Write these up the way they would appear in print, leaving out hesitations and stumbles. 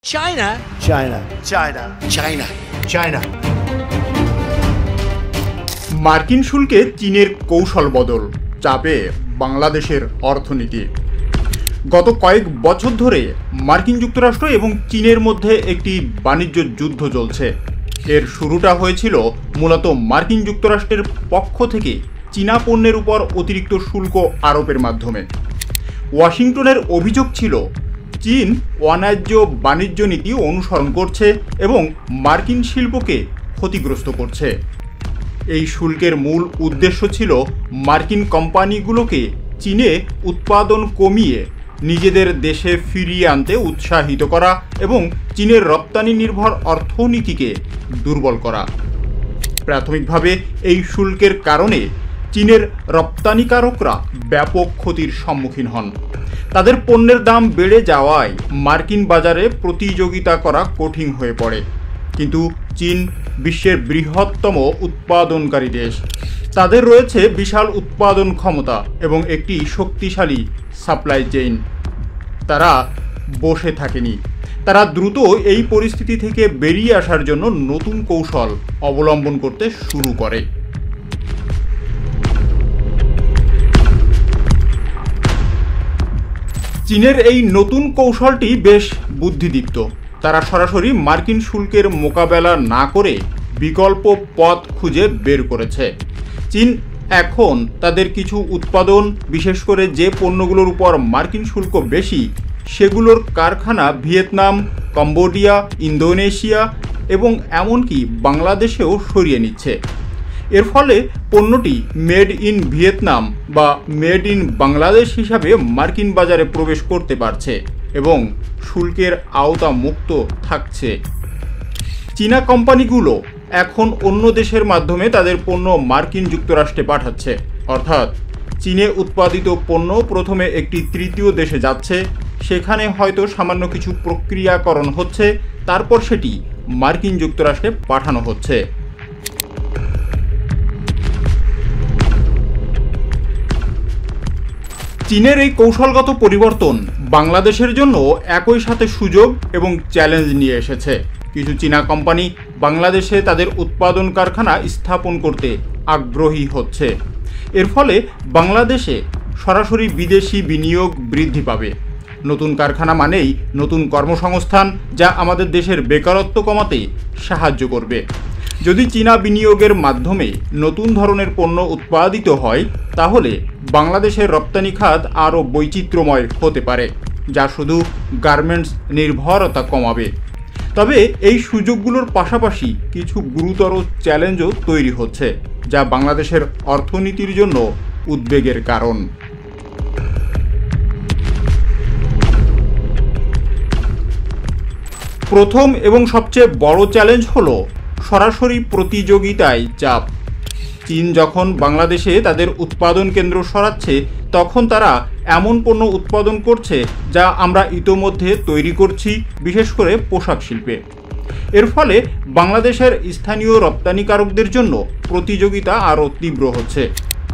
China. China. China. China. China. মার্কিন শুল্কে চীনের কৌশল বদল, চাপে বাংলাদেশের অর্থনীতি। গত কয়েক বছর ধরে মার্কিন যুক্তরাষ্ট্র এবং চীনের মধ্যে একটি বাণিজ্য যুদ্ধ চলছে। এর শুরুটা হয়েছিল মূলত মার্কিন যুক্তরাষ্ট্রের পক্ষ থেকে চীনা পণ্যের উপর অতিরিক্ত শুল্ক আরোপের মাধ্যমে। ওয়াশিংটনের অভিযোগ ছিল চীন অন্যায্য বাণিজ্য নীতি অনুসরণ করছে এবং মার্কিন শিল্পকে ক্ষতিগ্রস্ত করছে। এই শুল্কের মূল উদ্দেশ্য ছিল মার্কিন কোম্পানিগুলোকে চীনে উৎপাদন কমিয়ে নিজেদের দেশে ফিরিয়ে আনতে উৎসাহিত করা এবং চীনের রপ্তানি নির্ভর অর্থনীতিকে দুর্বল করা। প্রাথমিকভাবে এই শুল্কের কারণে চীনের রপ্তানিকারকরা ব্যাপক ক্ষতির সম্মুখীন হন। তাদের পণ্যের দাম বেড়ে যাওয়ায় মার্কিন বাজারে প্রতিযোগিতা করা কঠিন হয়ে পড়ে। কিন্তু চীন বিশ্বের বৃহত্তম উৎপাদনকারী দেশ। তাদের রয়েছে বিশাল উৎপাদন ক্ষমতা এবং একটি শক্তিশালী সাপ্লাই চেইন। তারা বসে থাকেনি। তারা দ্রুত এই পরিস্থিতি থেকে বেরিয়ে আসার জন্য নতুন কৌশল অবলম্বন করতে শুরু করে। চীনের এই নতুন কৌশলটি বেশ বুদ্ধিদীপ্ত। তারা সরাসরি মার্কিন শুল্কের মোকাবেলা না করে বিকল্প পথ খুঁজে বের করেছে। চীন এখন তাদের কিছু উৎপাদন, বিশেষ করে যে পণ্যগুলোর উপর মার্কিন শুল্ক বেশি, সেগুলোর কারখানা ভিয়েতনাম, কম্বোডিয়া, ইন্দোনেশিয়া এবং এমনকি বাংলাদেশেও সরিয়ে নিচ্ছে। এর ফলে পণ্যটি মেড ইন ভিয়েতনাম বা মেড ইন বাংলাদেশ হিসাবে মার্কিন বাজারে প্রবেশ করতে পারছে এবং শুল্কের আওতা মুক্ত থাকছে। চীনা কোম্পানিগুলো এখন অন্য দেশের মাধ্যমে তাদের পণ্য মার্কিন যুক্তরাষ্ট্রে পাঠাচ্ছে। অর্থাৎ চীনে উৎপাদিত পণ্য প্রথমে একটি তৃতীয় দেশে যাচ্ছে, সেখানে হয়তো সামান্য কিছু প্রক্রিয়াকরণ হচ্ছে, তারপর সেটি মার্কিন যুক্তরাষ্ট্রে পাঠানো হচ্ছে। চীনের এই কৌশলগত পরিবর্তন বাংলাদেশের জন্য একই সাথে সুযোগ এবং চ্যালেঞ্জ নিয়ে এসেছে। কিছু চীনা কোম্পানি বাংলাদেশে তাদের উৎপাদন কারখানা স্থাপন করতে আগ্রহী হচ্ছে। এর ফলে বাংলাদেশে সরাসরি বিদেশি বিনিয়োগ বৃদ্ধি পাবে। নতুন কারখানা মানেই নতুন কর্মসংস্থান, যা আমাদের দেশের বেকারত্ব কমাতে সাহায্য করবে। যদি চীনা বিনিয়োগের মাধ্যমে নতুন ধরনের পণ্য উৎপাদিত হয়, তাহলে বাংলাদেশের রপ্তানি খাত আরও বৈচিত্র্যময় হতে পারে, যা শুধু গার্মেন্টস নির্ভরতা কমাবে। তবে এই সুযোগগুলোর পাশাপাশি কিছু গুরুতর চ্যালেঞ্জও তৈরি হচ্ছে, যা বাংলাদেশের অর্থনীতির জন্য উদ্বেগের কারণ। প্রথম এবং সবচেয়ে বড় চ্যালেঞ্জ হলো সরাসরি প্রতিযোগিতায় চাপ। চীন যখন বাংলাদেশে তাদের উৎপাদন কেন্দ্র সরাচ্ছে, তখন তারা এমন পণ্য উৎপাদন করছে যা আমরা ইতোমধ্যে তৈরি করছি, বিশেষ করে পোশাক শিল্পে। এর ফলে বাংলাদেশের স্থানীয় রপ্তানিকারকদের জন্য প্রতিযোগিতা আরও তীব্র হচ্ছে।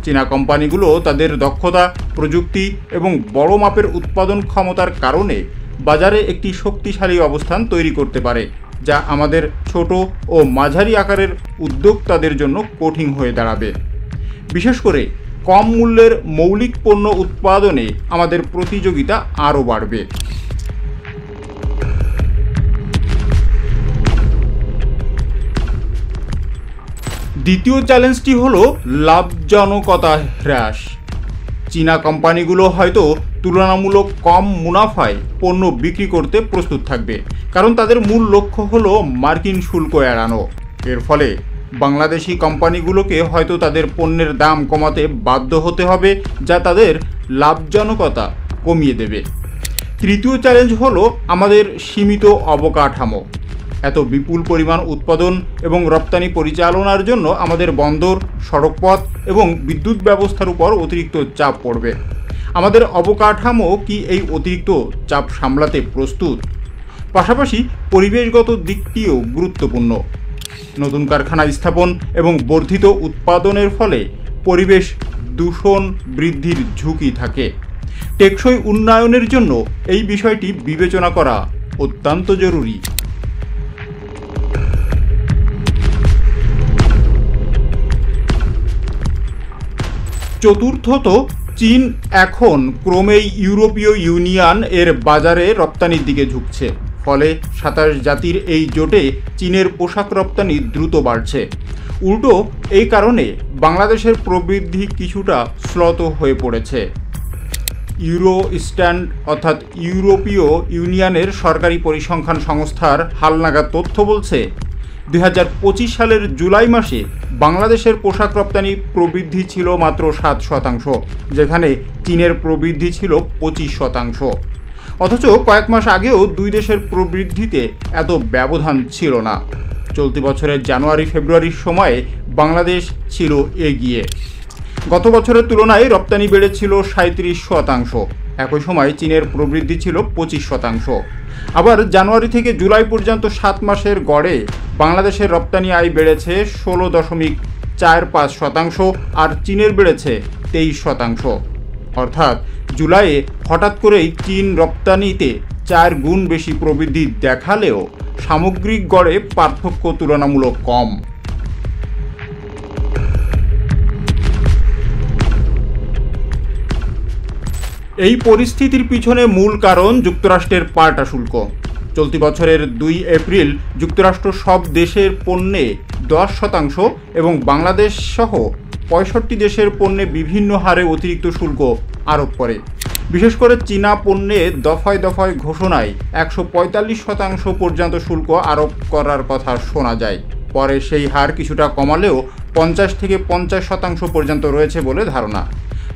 চীনা কোম্পানিগুলো তাদের দক্ষতা, প্রযুক্তি এবং বড় মাপের উৎপাদন ক্ষমতার কারণে বাজারে একটি শক্তিশালী অবস্থান তৈরি করতে পারে, যা আমাদের ছোট ও মাঝারি আকারের উদ্যোক্তাদের জন্য কঠিন হয়ে দাঁড়াবে। বিশেষ করে কম মূল্যের মৌলিক পণ্য উৎপাদনে আমাদের প্রতিযোগিতা আরও বাড়বে। দ্বিতীয় চ্যালেঞ্জটি হলো লাভজনকতা হ্রাস। চীনা কোম্পানিগুলো হয়তো তুলনামূলক কম মুনাফায় পণ্য বিক্রি করতে প্রস্তুত থাকবে, কারণ তাদের মূল লক্ষ্য হলো মার্কিন শুল্ক এড়ানো। এর ফলে বাংলাদেশি কোম্পানিগুলোকে হয়তো তাদের পণ্যের দাম কমাতে বাধ্য হতে হবে, যা তাদের লাভজনকতা কমিয়ে দেবে। তৃতীয় চ্যালেঞ্জ হলো আমাদের সীমিত অবকাঠামো। এত বিপুল পরিমাণ উৎপাদন এবং রপ্তানি পরিচালনার জন্য আমাদের বন্দর, সড়কপথ এবং বিদ্যুৎ ব্যবস্থার উপর অতিরিক্ত চাপ পড়বে। আমাদের অবকাঠামো কি এই অতিরিক্ত চাপ সামলাতে প্রস্তুত? পাশাপাশি পরিবেশগত দিকটিও গুরুত্বপূর্ণ। নতুন কারখানা স্থাপন এবং বর্ধিত উৎপাদনের ফলে পরিবেশ দূষণ বৃদ্ধির ঝুঁকি থাকে। টেকসই উন্নয়নের জন্য এই বিষয়টি বিবেচনা করা অত্যন্ত জরুরি। চতুর্থত, চীন এখন ক্রমেই ইউরোপীয় ইউনিয়ন এর বাজারে রপ্তানির দিকে ঝুঁকছে। ফলে 27 জাতির এই জোটে চীনের পোশাক রপ্তানি দ্রুত বাড়ছে। উল্টো এই কারণে বাংলাদেশের প্রবৃদ্ধি কিছুটা শ্লথ হয়ে পড়েছে। ইউরো স্ট্যান্ড অর্থাৎ ইউরোপীয় ইউনিয়নের সরকারি পরিসংখ্যান সংস্থার হালনাগাদ তথ্য বলছে 2025 সালের জুলাই মাসে বাংলাদেশের পোশাক রপ্তানি প্রবৃদ্ধি ছিল মাত্র 7%, যেখানে চীনের প্রবৃদ্ধি ছিল 25%। অথচ কয়েক মাস আগেও দুই দেশের প্রবৃদ্ধিতে এত ব্যবধান ছিল না। চলতি বছরের জানুয়ারি ফেব্রুয়ারির সময়ে বাংলাদেশ ছিল এগিয়ে। গত বছরের তুলনায় রপ্তানি বেড়েছিল 37%। একই সময় চীনের প্রবৃদ্ধি ছিল 25%। আবার জানুয়ারি থেকে জুলাই পর্যন্ত 7 মাসের গড়ে বাংলাদেশের রপ্তানি আয় বেড়েছে 16.45% আর চীনের বেড়েছে 23%। অর্থাৎ জুলাইয়ে হঠাৎ করেই চীন রপ্তানিতে 4 গুণ বেশি প্রবৃদ্ধি দেখালেও সামগ্রিক গড়ে পার্থক্য তুলনামূলক কম। এই পরিস্থিতির পিছনে মূল কারণ যুক্তরাষ্ট্রের পাল্টা শুল্ক। চলতি বছরের 2 এপ্রিল যুক্তরাষ্ট্র সব দেশের পণ্যে 10% এবং বাংলাদেশ সহ 65 দেশের পণ্যে বিভিন্ন হারে অতিরিক্ত শুল্ক আরোপ করে। বিশেষ করে চীনা পণ্যে দফায় দফায় ঘোষণায় 145% পর্যন্ত শুল্ক আরোপ করার কথা শোনা যায়। পরে সেই হার কিছুটা কমালেও 50 থেকে 50% পর্যন্ত রয়েছে বলে ধারণা।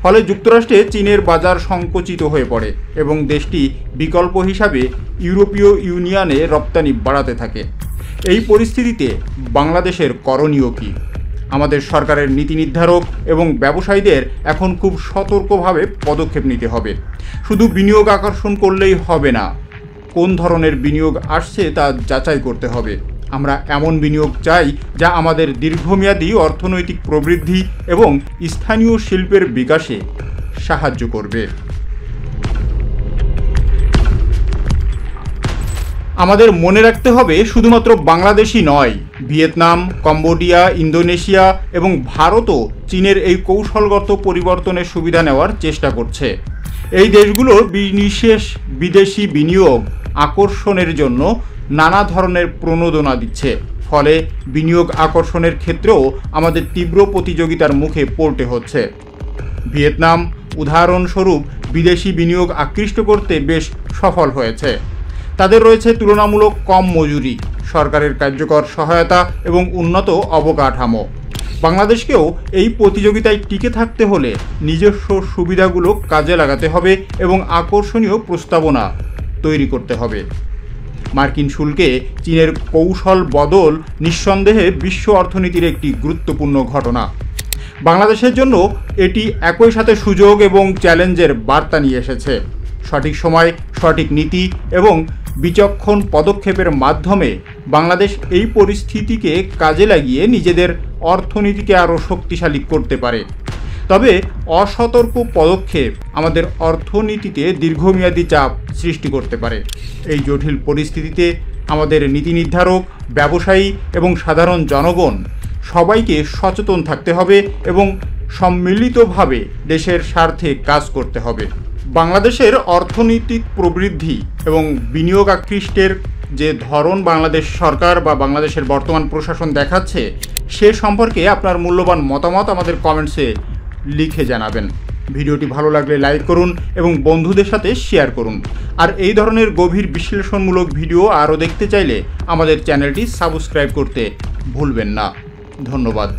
ফলে যুক্তরাষ্ট্রে চীনের বাজার সংকুচিত হয়ে পড়ে এবং দেশটি বিকল্প হিসাবে ইউরোপীয় ইউনিয়নে রপ্তানি বাড়াতে থাকে। এই পরিস্থিতিতে বাংলাদেশের করণীয় কী? আমাদের সরকারের নীতি নির্ধারক এবং ব্যবসায়ীদের এখন খুব সতর্কভাবে পদক্ষেপ নিতে হবে। শুধু বিনিয়োগ আকর্ষণ করলেই হবে না, কোন ধরনের বিনিয়োগ আসছে তা যাচাই করতে হবে। আমরা এমন বিনিয়োগ চাই যা আমাদের দীর্ঘমেয়াদী অর্থনৈতিক প্রবৃদ্ধি এবং স্থানীয় শিল্পের বিকাশে সাহায্য করবে। আমাদের মনে রাখতে হবে শুধুমাত্র বাংলাদেশই নয়, ভিয়েতনাম, কম্বোডিয়া, ইন্দোনেশিয়া এবং ভারতও চীনের এই কৌশলগত পরিবর্তনের সুবিধা নেওয়ার চেষ্টা করছে। এই দেশগুলোর বিশেষ বিদেশি বিনিয়োগ আকর্ষণের জন্য নানা ধরনের প্রণোদনা দিচ্ছে। ফলে বিনিয়োগ আকর্ষণের ক্ষেত্রেও আমাদের তীব্র প্রতিযোগিতার মুখে পড়তে হচ্ছে। ভিয়েতনাম উদাহরণস্বরূপ বিদেশি বিনিয়োগ আকৃষ্ট করতে বেশ সফল হয়েছে। তাদের রয়েছে তুলনামূলক কম মজুরি, সরকারের কার্যকর সহায়তা এবং উন্নত অবকাঠামো। বাংলাদেশকেও এই প্রতিযোগিতায় টিকে থাকতে হলে নিজস্ব সুবিধাগুলো কাজে লাগাতে হবে এবং আকর্ষণীয় প্রস্তাবনা তৈরি করতে হবে। মার্কিন শুল্কে চীনের কৌশল বদল নিঃসন্দেহে বিশ্ব অর্থনীতির একটি গুরুত্বপূর্ণ ঘটনা। বাংলাদেশের জন্য এটি একই সাথে সুযোগ এবং চ্যালেঞ্জের বার্তা নিয়ে এসেছে। সঠিক সময়, সঠিক নীতি এবং বিচক্ষণ পদক্ষেপের মাধ্যমে বাংলাদেশ এই পরিস্থিতিকে কাজে লাগিয়ে নিজেদের অর্থনীতিকে আরও শক্তিশালী করতে পারে। তবে অসতর্ক পদক্ষেপ আমাদের অর্থনীতিতে দীর্ঘমেয়াদী চাপ সৃষ্টি করতে পারে। এই জটিল পরিস্থিতিতে আমাদের নীতি নির্ধারক, ব্যবসায়ী এবং সাধারণ জনগণ সবাইকে সচেতন থাকতে হবে এবং সম্মিলিতভাবে দেশের স্বার্থে কাজ করতে হবে। বাংলাদেশের অর্থনৈতিক প্রবৃদ্ধি এবং বিনিয়োগ আকৃষ্টের যে ধরন বাংলাদেশ সরকার বা বাংলাদেশের বর্তমান প্রশাসন দেখাচ্ছে, সে সম্পর্কে আপনার মূল্যবান মতামত আমাদের কমেন্টসে লিখে জানাবেন। ভিডিওটি ভালো লাগলে লাইক করুন এবং বন্ধুদের সাথে শেয়ার করুন। আর এই ধরনের গভীর বিশ্লেষণমূলক ভিডিও আরও দেখতে চাইলে আমাদের চ্যানেলটি সাবস্ক্রাইব করতে ভুলবেন না। ধন্যবাদ।